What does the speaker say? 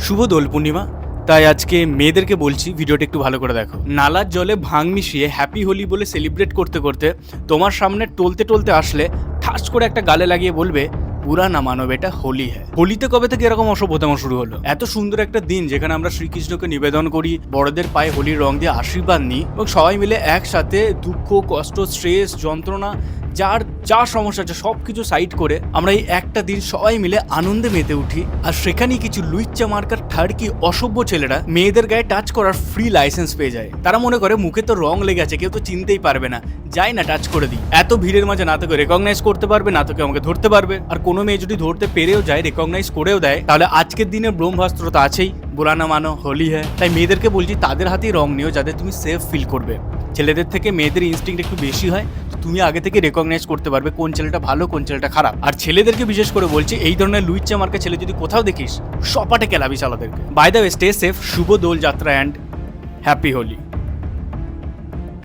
শুভ দোল পূর্ণিমা। তাই আজকে মেয়েদেরকে বলছি ভিডিওটা একটু ভালো করে দেখো। নালার জলে ভাং মিশিয়ে হ্যাপি হোলি বলে সেলিব্রেট করতে করতে তোমার সামনে টলতে টলতে আসলে ঠাস করে একটা গালে লাগিয়ে বলবে পুরা না মানো বেটা হোলি হ্যাঁ। হোলিতে কবে থেকে এরকম অসভ্যতাম শুরু হলো? এত সুন্দর একটা দিন যেখানে আমরা শ্রীকৃষ্ণকে নিবেদন করি, বড়দের পায়ে হোলির রং দিয়ে আশীর্বাদ নিই এবং সবাই মিলে একসাথে দুঃখ কষ্ট স্ট্রেস যন্ত্রণা যার যা সমস্যা আছে সব কিছু সাইড করে আমরা এই একটা দিন সবাই মিলে আনন্দে মেতে উঠি। আর সেখানেই কিছু লুইচ্চা মার্কার ঠাড়কি অসভ্য ছেলেরা মেয়েদের গায়ে টাচ করার ফ্রি লাইসেন্স পেয়ে যায়। তারা মনে করে মুখে তো রং লেগে আছে, কেউ তো চিনতেই পারবে না, যাই না টাচ করে দিই। এত ভিড়ের মাঝে না তোকে রেকগনাইজ করতে পারবে, না তোকে আমাকে ধরতে পারবে। আর কোনো মেয়ে যদি ধরতে পেরেও যায়, রেকগনাইজ করেও দেয়, তাহলে আজকের দিনে ব্রহ্মাস্ত্র তো আছেই, বুরা না মানো হোলি হ্যাঁ। তাই মেয়েদেরকে বলছি তাদের হাতেই রং নিও যাতে তুমি সেফ ফিল করবে। ছেলেদের থেকে মেয়েদের ইনস্টিংক্ট একটু বেশি হয়, তুমি আগে থেকে রেকগনাইজ করতে পারবে কোন ছেলেটা ভালো কোন ছেলেটা খারাপ। আর ছেলেদেরকে বিশেষ করে বলছি, এই ধরনের লুইচ্চা মার্কা ছেলে যদি কোথাও দেখিস সপাটে কেলাবি চালাদেরকে। By the way, stay safe, শুভ দোল যাত্রা অ্যান্ড হ্যাপি হোলি।